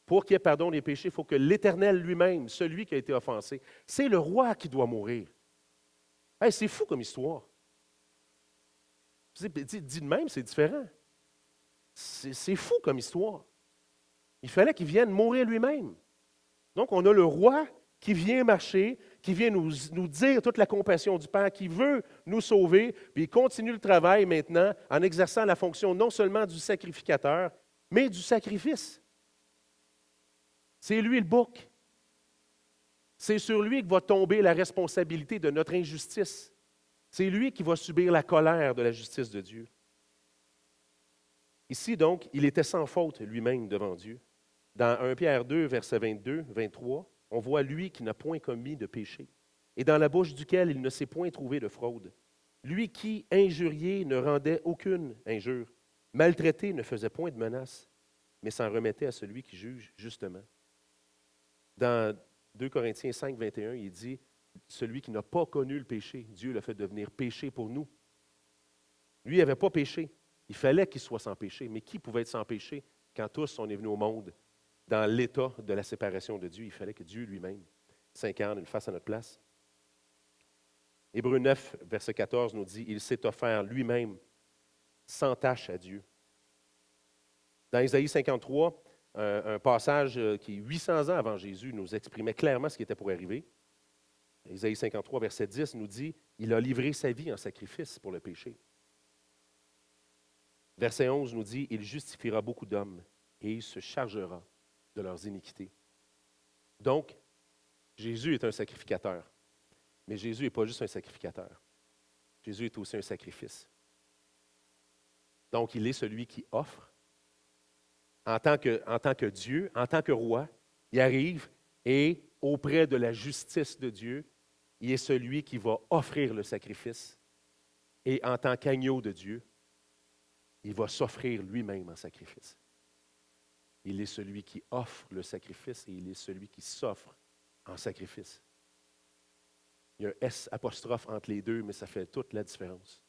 Pour qu'il y ait pardon des péchés, il faut que l'Éternel lui-même, celui qui a été offensé, c'est le roi qui doit mourir. Hey, c'est fou comme histoire. Dit de même, c'est différent. C'est fou comme histoire. Il fallait qu'il vienne mourir lui-même. Donc, on a le roi qui vient marcher, qui vient nous dire toute la compassion du Père, qui veut nous sauver, puis il continue le travail maintenant en exerçant la fonction non seulement du sacrificateur, mais du sacrifice. C'est lui le bouc. C'est sur lui que va tomber la responsabilité de notre injustice. C'est lui qui va subir la colère de la justice de Dieu. Ici, donc, il était sans faute lui-même devant Dieu. Dans 1 Pierre 2, versets 22, 23, on voit lui qui n'a point commis de péché, et dans la bouche duquel il ne s'est point trouvé de fraude. Lui qui, injurié, ne rendait aucune injure, maltraité, ne faisait point de menace, mais s'en remettait à celui qui juge justement. Dans 2 Corinthiens 5, 21, il dit, celui qui n'a pas connu le péché, Dieu l'a fait devenir péché pour nous. Lui, il n'avait pas péché. Il fallait qu'il soit sans péché. Mais qui pouvait être sans péché quand tous on est venus au monde dans l'état de la séparation de Dieu? Il fallait que Dieu lui-même s'incarne une face à notre place. Hébreux 9, verset 14 nous dit, il s'est offert lui-même sans tache à Dieu. Dans Isaïe 53, un passage qui, 800 ans avant Jésus, nous exprimait clairement ce qui était pour arriver. Isaïe 53, verset 10 nous dit, il a livré sa vie en sacrifice pour le péché. Verset 11 nous dit, il justifiera beaucoup d'hommes et il se chargera de leurs iniquités. Donc, Jésus est un sacrificateur. Mais Jésus n'est pas juste un sacrificateur. Jésus est aussi un sacrifice. Donc, il est celui qui offre. En tant que Dieu, en tant que roi, il arrive et auprès de la justice de Dieu, il est celui qui va offrir le sacrifice. Et en tant qu'agneau de Dieu, il va s'offrir lui-même en sacrifice. Il est celui qui offre le sacrifice et il est celui qui s'offre en sacrifice. Il y a un S apostrophe entre les deux, mais ça fait toute la différence.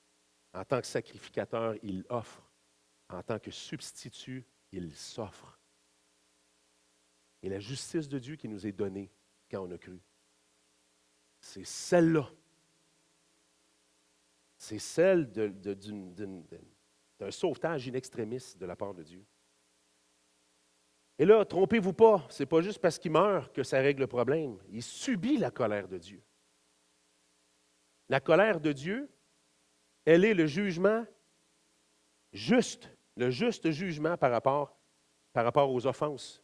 En tant que sacrificateur, il offre. En tant que substitut, il s'offre. Et la justice de Dieu qui nous est donnée quand on a cru, c'est celle-là. C'est celle d'un sauvetage in extremis de la part de Dieu. Et là, trompez-vous pas, ce n'est pas juste parce qu'il meurt que ça règle le problème. Il subit la colère de Dieu. La colère de Dieu, elle est le jugement juste, le juste jugement par rapport aux offenses.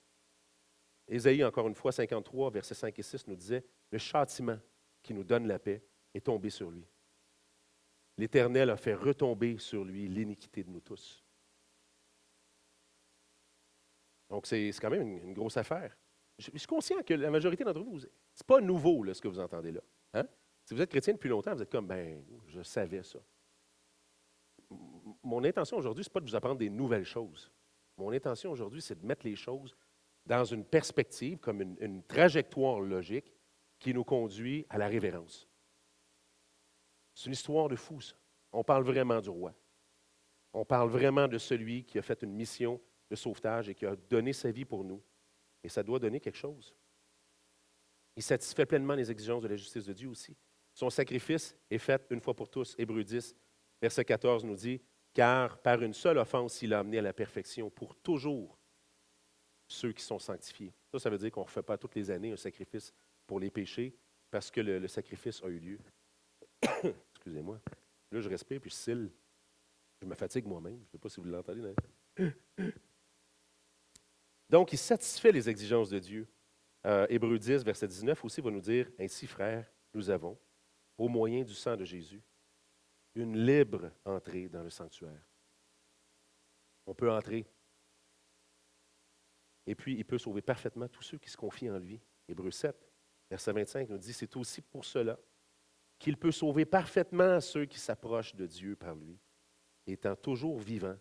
Ésaïe, encore une fois, 53, versets 5 et 6, nous disait, le châtiment qui nous donne la paix est tombé sur lui. L'Éternel a fait retomber sur lui l'iniquité de nous tous. Donc, c'est quand même une grosse affaire. Je suis conscient que la majorité d'entre vous, ce n'est pas nouveau là, ce que vous entendez là. Hein? Si vous êtes chrétien depuis longtemps, vous êtes comme, je savais ça. Mon intention aujourd'hui, ce n'est pas de vous apprendre des nouvelles choses. Mon intention aujourd'hui, c'est de mettre les choses dans une perspective, comme une trajectoire logique qui nous conduit à la révérence. C'est une histoire de fou, ça. On parle vraiment du roi. On parle vraiment de celui qui a fait une mission de sauvetage et qui a donné sa vie pour nous. Et ça doit donner quelque chose. Il satisfait pleinement les exigences de la justice de Dieu aussi. Son sacrifice est fait une fois pour tous. Hébreux 10, verset 14 nous dit, « Car par une seule offense, il a amené à la perfection pour toujours ceux qui sont sanctifiés. » Ça veut dire qu'on ne refait pas toutes les années un sacrifice pour les péchés parce que le sacrifice a eu lieu. Excusez-moi. Là, je respire puis je cille. Je me fatigue moi-même. Je ne sais pas si vous l'entendez. Donc, il satisfait les exigences de Dieu. Hébreux 10, verset 19 aussi va nous dire, « Ainsi, frères, nous avons, au moyen du sang de Jésus, une libre entrée dans le sanctuaire. » On peut entrer. Et puis, il peut sauver parfaitement tous ceux qui se confient en lui. Hébreux 7, verset 25 nous dit, « C'est aussi pour cela qu'il peut sauver parfaitement ceux qui s'approchent de Dieu par lui, étant toujours vivant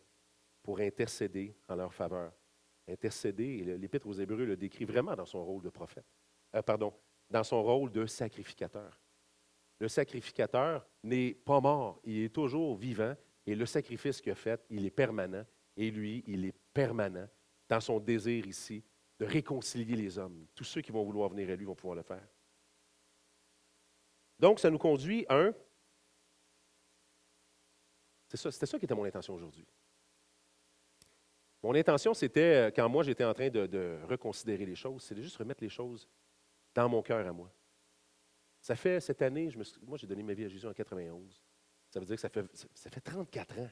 pour intercéder en leur faveur. » Intercéder, et l'Épître aux Hébreux le décrit vraiment dans son rôle de prophète. Dans son rôle de sacrificateur. Le sacrificateur n'est pas mort, il est toujours vivant, et le sacrifice qu'il a fait, il est permanent, et lui, il est permanent dans son désir ici de réconcilier les hommes. Tous ceux qui vont vouloir venir à lui vont pouvoir le faire. Donc, ça nous conduit à c'était ça qui était mon intention aujourd'hui. Mon intention, c'était, quand moi j'étais en train de reconsidérer les choses, c'est de juste remettre les choses dans mon cœur à moi. Ça fait cette année, moi j'ai donné ma vie à Jésus en 91. Ça veut dire que ça fait 34 ans.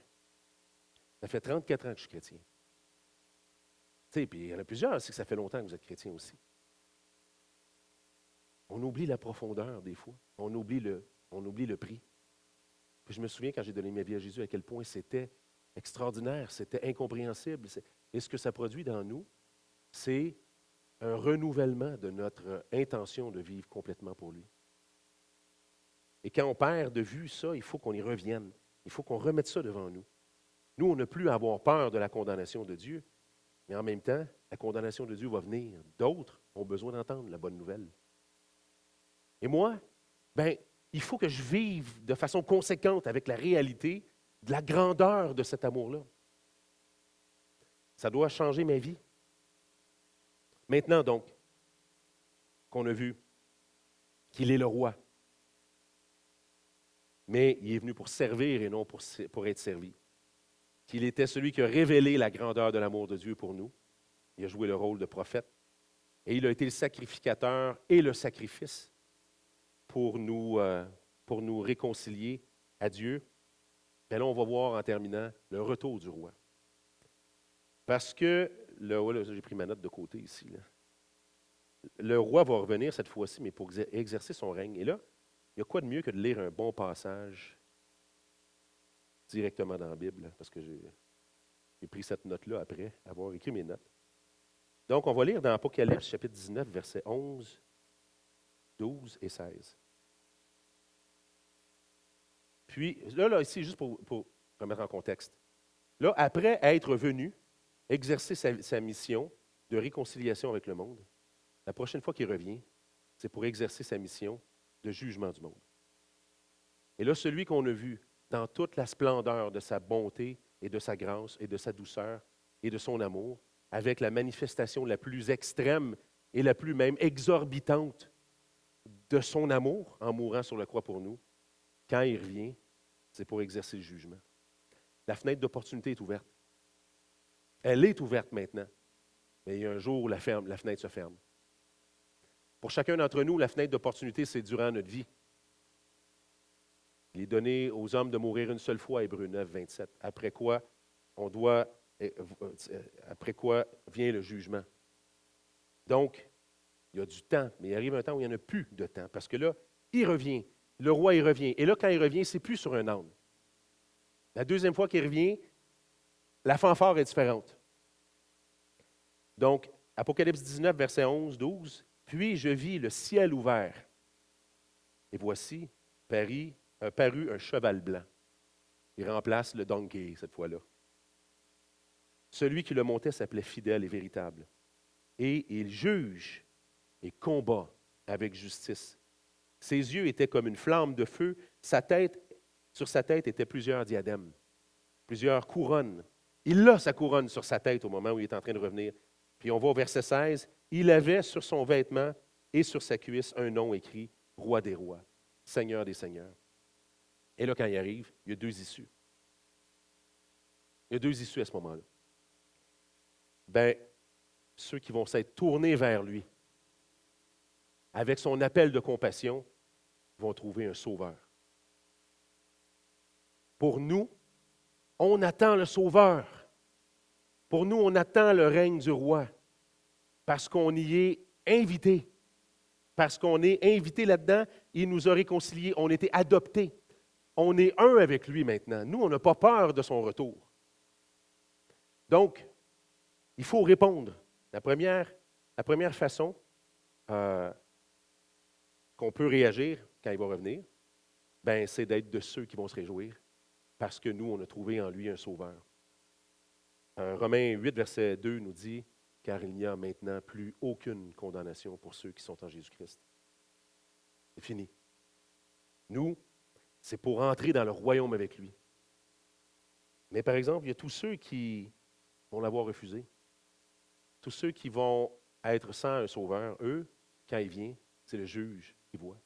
Ça fait 34 ans que je suis chrétien. Tu sais, puis il y en a plusieurs, c'est que ça fait longtemps que vous êtes chrétien aussi. On oublie la profondeur des fois. On oublie le prix. Puis je me souviens quand j'ai donné ma vie à Jésus, à quel point c'était extraordinaire, c'était incompréhensible. Et ce que ça produit dans nous, c'est un renouvellement de notre intention de vivre complètement pour lui. Et quand on perd de vue ça, il faut qu'on y revienne. Il faut qu'on remette ça devant nous. Nous, on n'a plus à avoir peur de la condamnation de Dieu, mais en même temps, la condamnation de Dieu va venir. D'autres ont besoin d'entendre la bonne nouvelle. Et moi, ben, il faut que je vive de façon conséquente avec la réalité de la grandeur de cet amour-là. Ça doit changer ma vie. Maintenant, donc, qu'on a vu qu'il est le roi, mais il est venu pour servir et non pour être servi. Qu'il était celui qui a révélé la grandeur de l'amour de Dieu pour nous. Il a joué le rôle de prophète. Et il a été le sacrificateur et le sacrifice pour nous réconcilier à Dieu. Et là, on va voir en terminant le retour du roi. Parce que, j'ai pris ma note de côté ici. Là. Le roi va revenir cette fois-ci, mais pour exercer son règne. Et là, il y a quoi de mieux que de lire un bon passage directement dans la Bible, parce que j'ai pris cette note-là après avoir écrit mes notes. Donc, on va lire dans Apocalypse, chapitre 19, versets 11, 12 et 16. Puis, là ici, juste pour remettre en contexte. Là, après être venu, exercer sa mission de réconciliation avec le monde, la prochaine fois qu'il revient, c'est pour exercer sa mission de jugement du monde. Et là, celui qu'on a vu dans toute la splendeur de sa bonté et de sa grâce et de sa douceur et de son amour, avec la manifestation la plus extrême et la plus même exorbitante de son amour en mourant sur la croix pour nous, quand il revient, c'est pour exercer le jugement. La fenêtre d'opportunité est ouverte. Elle est ouverte maintenant, mais il y a un jour où la fenêtre se ferme. Pour chacun d'entre nous, la fenêtre d'opportunité, c'est durant notre vie. Il est donné aux hommes de mourir une seule fois, Hébreux 9, 27. Après quoi vient le jugement. Donc, il y a du temps, mais il arrive un temps où il n'y en a plus de temps. Parce que là, il revient. Le roi, il revient. Et là, quand il revient, c'est plus sur un âne. La deuxième fois qu'il revient, la fanfare est différente. Donc, Apocalypse 19, versets 11, 12. Puis je vis le ciel ouvert. Et voici, parut un cheval blanc. Il remplace le donkey cette fois-là. Celui qui le montait s'appelait Fidèle et Véritable. Et il juge et combat avec justice. Ses yeux étaient comme une flamme de feu. Sur sa tête étaient plusieurs diadèmes, plusieurs couronnes. Il a sa couronne sur sa tête au moment où il est en train de revenir. Puis on va au verset 16. Il avait sur son vêtement et sur sa cuisse un nom écrit « Roi des rois, Seigneur des seigneurs ». Et là, quand il arrive, il y a deux issues. Il y a deux issues à ce moment-là. Bien, ceux qui vont s'être tournés vers lui, avec son appel de compassion, vont trouver un sauveur. Pour nous, on attend le sauveur. Pour nous, on attend le règne du roi. Parce qu'on y est invité. Parce qu'on est invité là-dedans, il nous a réconciliés, on a été adoptés. On est un avec lui maintenant. Nous, on n'a pas peur de son retour. Donc, il faut répondre. La première façon qu'on peut réagir quand il va revenir, ben, c'est d'être de ceux qui vont se réjouir parce que nous, on a trouvé en lui un sauveur. Romains 8, verset 2 nous dit « Car il n'y a maintenant plus aucune condamnation pour ceux qui sont en Jésus-Christ. » C'est fini. Nous, c'est pour entrer dans le royaume avec lui. Mais par exemple, il y a tous ceux qui vont l'avoir refusé. Tous ceux qui vont être sans un sauveur, eux, quand il vient, c'est le juge qui voit.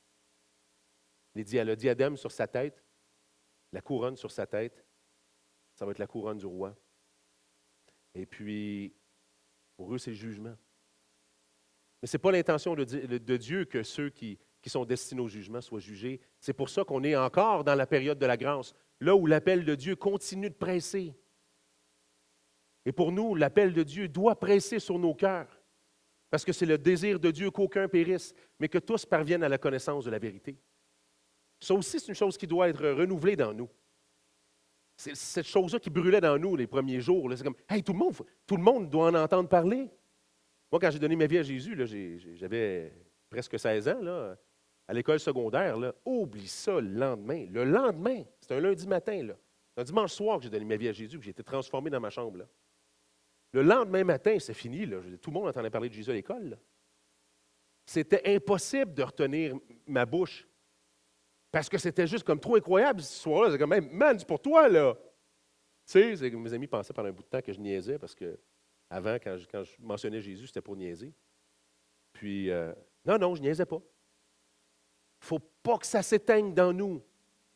Le diadème sur sa tête, la couronne sur sa tête, ça va être la couronne du roi. Et puis, pour eux, c'est le jugement. Mais ce n'est pas l'intention de Dieu que ceux qui sont destinés au jugement soient jugés. C'est pour ça qu'on est encore dans la période de la grâce, là où l'appel de Dieu continue de presser. Et pour nous, l'appel de Dieu doit presser sur nos cœurs, parce que c'est le désir de Dieu qu'aucun périsse, mais que tous parviennent à la connaissance de la vérité. Ça aussi, c'est une chose qui doit être renouvelée dans nous. C'est cette chose-là qui brûlait dans nous les premiers jours. C'est comme, hey, tout le monde doit en entendre parler. Moi, quand j'ai donné ma vie à Jésus, là, j'avais presque 16 ans. Là. à l'école secondaire, là, oublie ça le lendemain. Le lendemain, c'est un lundi matin, là. C'est un dimanche soir que j'ai donné ma vie à Jésus, que j'ai été transformé dans ma chambre. Là. Le lendemain matin, c'est fini. Là. Tout le monde entendait parler de Jésus à l'école. Là. C'était impossible de retenir ma bouche. Parce que c'était juste comme trop incroyable ce soir-là. C'est comme, même, man, c'est pour toi, là. Tu sais, mes amis pensaient pendant un bout de temps que je niaisais parce que avant, quand je mentionnais Jésus, c'était pour niaiser. Puis, non, je niaisais pas. Il ne faut pas que ça s'éteigne dans nous.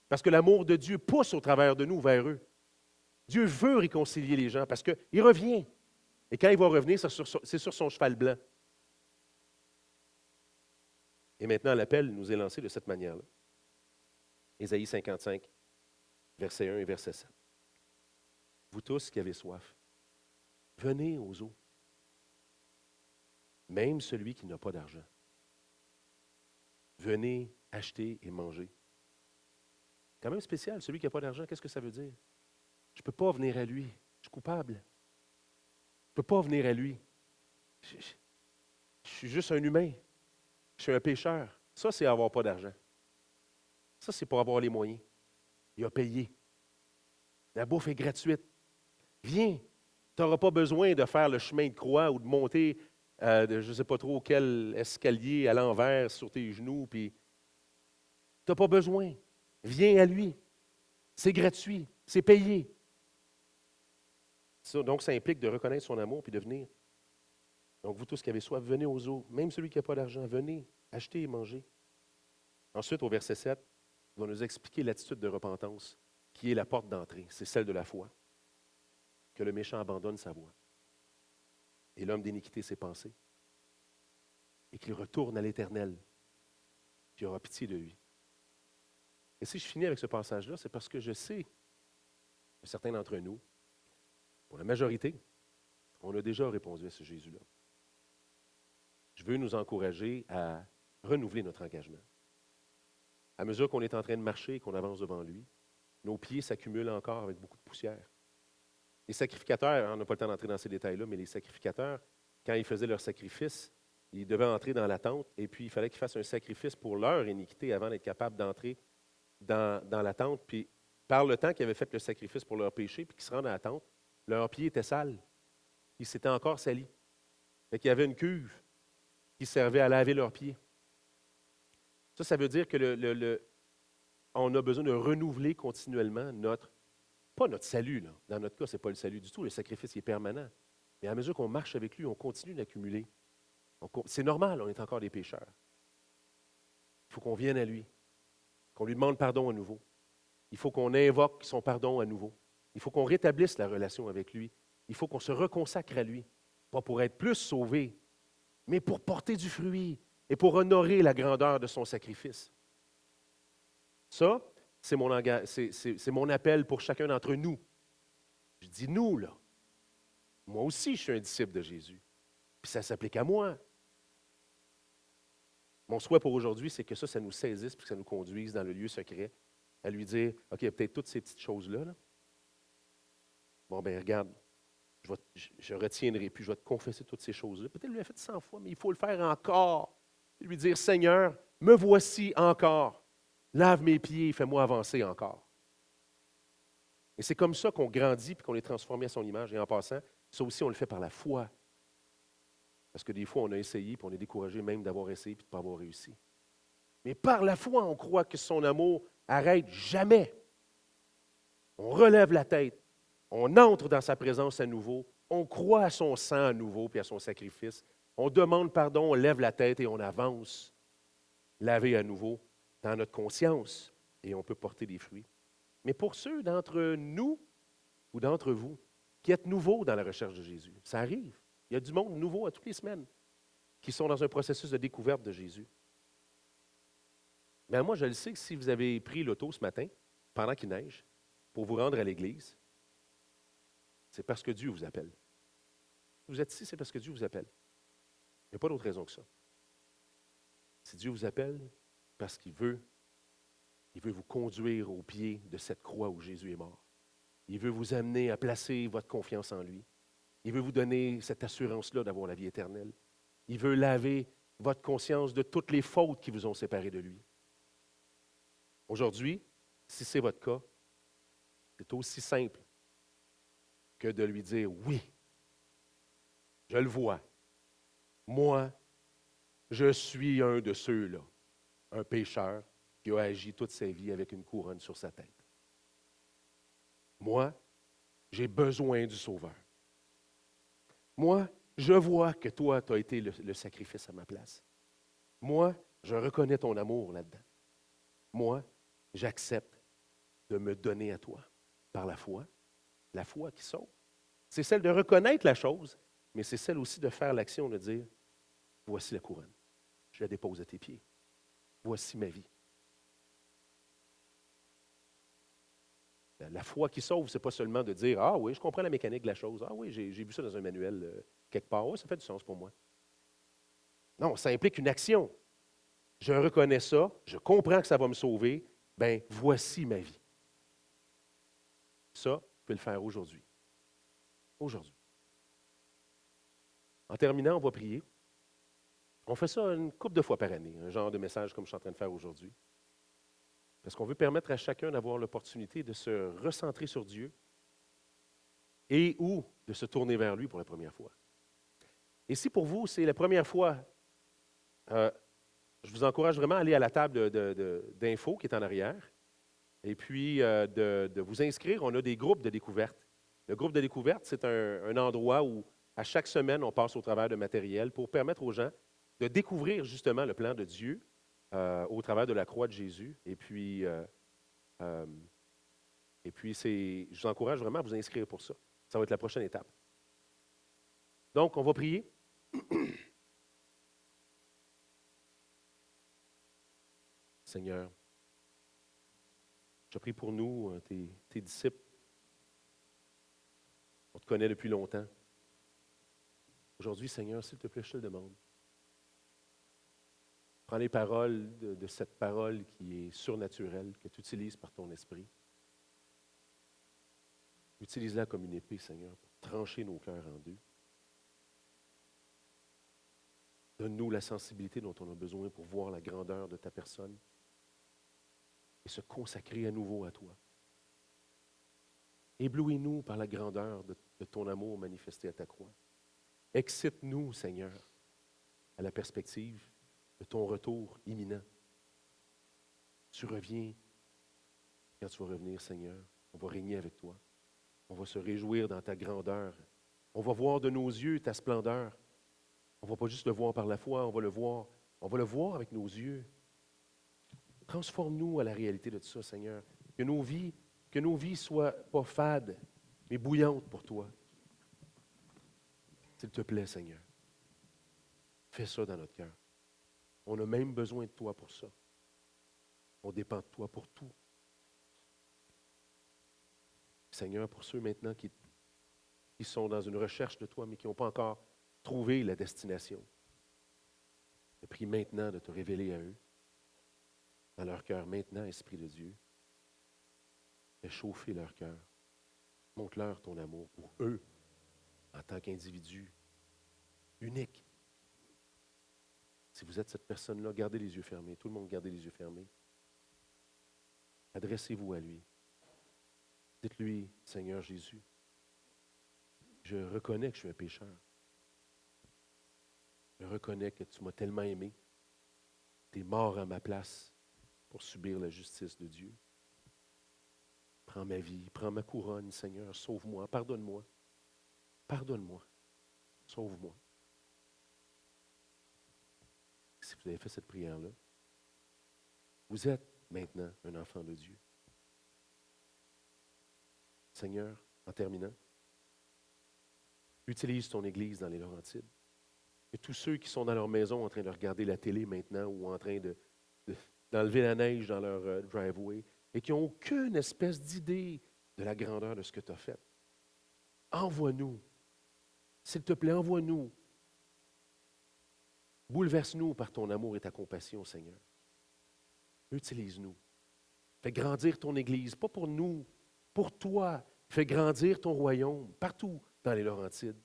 Parce que l'amour de Dieu pousse au travers de nous vers eux. Dieu veut réconcilier les gens parce qu'il revient. Et quand il va revenir, c'est sur son cheval blanc. Et maintenant, l'appel nous est lancé de cette manière-là. Ésaïe 55, versets 1 et verset 7. Vous tous qui avez soif, venez aux eaux. Même celui qui n'a pas d'argent. Venez acheter et manger. Quand même spécial, celui qui n'a pas d'argent, qu'est-ce que ça veut dire? Je ne peux pas venir à lui. Je suis coupable. Je ne peux pas venir à lui. Je suis juste un humain. Je suis un pécheur. Ça, c'est avoir pas d'argent. Ça, c'est pour avoir les moyens. Il a payé. La bouffe est gratuite. Viens. Tu n'auras pas besoin de faire le chemin de croix ou de monter je ne sais pas trop quel escalier à l'envers sur tes genoux. Puis tu n'as pas besoin. Viens à lui. C'est gratuit. C'est payé. Ça, donc, ça implique de reconnaître son amour puis de venir. Donc, vous tous qui avez soif, venez aux eaux. Même celui qui n'a pas d'argent, venez, achetez et mangez. Ensuite, au verset 7, il va nous expliquer l'attitude de repentance qui est la porte d'entrée. C'est celle de la foi. Que le méchant abandonne sa voie. Et l'homme d'iniquité ses pensées. Et qu'il retourne à l'Éternel, qui aura pitié de lui. Et si je finis avec ce passage-là, c'est parce que je sais que certains d'entre nous, pour la majorité, on a déjà répondu à ce Jésus-là. Je veux nous encourager à renouveler notre engagement. À mesure qu'on est en train de marcher et qu'on avance devant lui, nos pieds s'accumulent encore avec beaucoup de poussière. Les sacrificateurs, on n'a pas le temps d'entrer dans ces détails-là, mais les sacrificateurs, quand ils faisaient leur sacrifice, ils devaient entrer dans la tente et puis il fallait qu'ils fassent un sacrifice pour leur iniquité avant d'être capables d'entrer dans la tente. Puis par le temps qu'ils avaient fait le sacrifice pour leur péché, puis qu'ils se rendent à la tente, leurs pieds étaient sales. Ils s'étaient encore salis. Fait qu'il y avait une cuve qui servait à laver leurs pieds. Ça veut dire que on a besoin de renouveler continuellement pas notre salut. Là. Dans notre cas, ce n'est pas le salut du tout. Le sacrifice est permanent. Mais à mesure qu'on marche avec lui, on continue d'accumuler. C'est normal, on est encore des pécheurs. Il faut qu'on vienne à lui, qu'on lui demande pardon à nouveau. Il faut qu'on invoque son pardon à nouveau. Il faut qu'on rétablisse la relation avec lui. Il faut qu'on se reconsacre à lui, pas pour être plus sauvé, mais pour porter du fruit et pour honorer la grandeur de son sacrifice. Ça, c'est mon appel pour chacun d'entre nous. Je dis nous, là. Moi aussi, je suis un disciple de Jésus. Puis ça s'applique à moi. Mon souhait pour aujourd'hui, c'est que ça nous saisisse puis que ça nous conduise dans le lieu secret à lui dire, OK, il y a peut-être toutes ces petites choses-là. Là. Bon, ben regarde, je retiendrai, puis je vais te confesser toutes ces choses-là. Peut-être lui a fait 100 fois, mais il faut le faire encore. Et lui dire, Seigneur, me voici encore. Lave mes pieds, fais-moi avancer encore. Et c'est comme ça qu'on grandit puis qu'on est transformé à son image. Et en passant, ça aussi, on le fait par la foi. Parce que des fois, on a essayé puis on est découragé même d'avoir essayé puis de ne pas avoir réussi. Mais par la foi, on croit que son amour n'arrête jamais. On relève la tête. On entre dans sa présence à nouveau. On croit à son sang à nouveau puis à son sacrifice. On demande pardon, on lève la tête et on avance. Laver à nouveau dans notre conscience et on peut porter des fruits. Mais pour ceux d'entre nous ou d'entre vous qui êtes nouveaux dans la recherche de Jésus, ça arrive. Il y a du monde nouveau à toutes les semaines qui sont dans un processus de découverte de Jésus. Mais moi, je le sais que si vous avez pris l'auto ce matin, pendant qu'il neige, pour vous rendre à l'église, c'est parce que Dieu vous appelle. Si vous êtes ici, c'est parce que Dieu vous appelle. Il n'y a pas d'autre raison que ça. Si Dieu vous appelle, parce qu'il veut vous conduire au pied de cette croix où Jésus est mort. Il veut vous amener à placer votre confiance en lui. Il veut vous donner cette assurance-là d'avoir la vie éternelle. Il veut laver votre conscience de toutes les fautes qui vous ont séparé de lui. Aujourd'hui, si c'est votre cas, c'est aussi simple que de lui dire, oui, je le vois. Moi, je suis un de ceux-là, un pécheur qui a agi toute sa vie avec une couronne sur sa tête. Moi, j'ai besoin du Sauveur. Moi, je vois que toi, tu as été le sacrifice à ma place. Moi, je reconnais ton amour là-dedans. Moi, j'accepte de me donner à toi par la foi qui sauve. C'est celle de reconnaître la chose, mais c'est celle aussi de faire l'action, de dire, voici la couronne, je la dépose à tes pieds. Voici ma vie. La foi qui sauve, ce n'est pas seulement de dire, ah oui, je comprends la mécanique de la chose. Ah oui, j'ai vu ça dans un manuel quelque part. Oui, ça fait du sens pour moi. Non, ça implique une action. Je reconnais ça, je comprends que ça va me sauver. Bien, voici ma vie. Ça, je peux le faire aujourd'hui. Aujourd'hui. En terminant, on va prier. On fait ça une couple de fois par année, un genre de message comme je suis en train de faire aujourd'hui. Parce qu'on veut permettre à chacun d'avoir l'opportunité de se recentrer sur Dieu et ou de se tourner vers lui pour la première fois. Et si pour vous, c'est la première fois, je vous encourage vraiment à aller à la table d'infos qui est en arrière et puis de vous inscrire. On a des groupes de découverte. Le groupe de découverte, c'est un endroit où à chaque semaine, on passe au travers de matériel pour permettre aux gens de découvrir justement le plan de Dieu au travers de la croix de Jésus. Et puis je vous encourage vraiment à vous inscrire pour ça. Ça va être la prochaine étape. Donc, on va prier. Seigneur, je prie pour nous, tes disciples. On te connaît depuis longtemps. Aujourd'hui, Seigneur, s'il te plaît, je te le demande. Prends les paroles de cette parole qui est surnaturelle, que tu utilises par ton esprit. Utilise-la comme une épée, Seigneur, pour trancher nos cœurs en deux. Donne-nous la sensibilité dont on a besoin pour voir la grandeur de ta personne et se consacrer à nouveau à toi. Éblouis-nous par la grandeur de ton amour manifesté à ta croix. Excite-nous, Seigneur, à la perspective de ton retour imminent. Tu reviens. Quand tu vas revenir, Seigneur, on va régner avec toi. On va se réjouir dans ta grandeur. On va voir de nos yeux ta splendeur. On ne va pas juste le voir par la foi, on va le voir avec nos yeux. Transforme-nous à la réalité de tout ça, Seigneur. Que nos vies soient pas fades, mais bouillantes pour toi. S'il te plaît, Seigneur, fais ça dans notre cœur. On a même besoin de toi pour ça. On dépend de toi pour tout. Seigneur, pour ceux maintenant qui sont dans une recherche de toi, mais qui n'ont pas encore trouvé la destination, je prie maintenant de te révéler à eux, dans leur cœur maintenant, Esprit de Dieu. Fais chauffer leur cœur. Montre-leur ton amour pour eux, en tant qu'individus uniques. Si vous êtes cette personne-là, gardez les yeux fermés. Tout le monde, gardez les yeux fermés. Adressez-vous à lui. Dites-lui, Seigneur Jésus, je reconnais que je suis un pécheur. Je reconnais que tu m'as tellement aimé. Tu es mort à ma place pour subir la justice de Dieu. Prends ma vie, prends ma couronne, Seigneur, sauve-moi, pardonne-moi. Pardonne-moi, sauve-moi. Si vous avez fait cette prière-là, vous êtes maintenant un enfant de Dieu. Seigneur, en terminant, utilise ton Église dans les Laurentides. Et tous ceux qui sont dans leur maison en train de regarder la télé maintenant ou en train d'enlever la neige dans leur driveway et qui n'ont aucune espèce d'idée de la grandeur de ce que tu as fait. Envoie-nous. S'il te plaît, envoie-nous. Bouleverse-nous par ton amour et ta compassion, Seigneur. Utilise-nous. Fais grandir ton Église, pas pour nous, pour toi. Fais grandir ton royaume partout dans les Laurentides.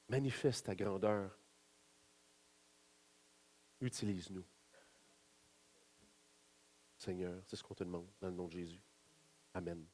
Manifeste ta grandeur Utilise-nous. Seigneur, c'est ce qu'on te demande dans le nom de Jésus. Amen.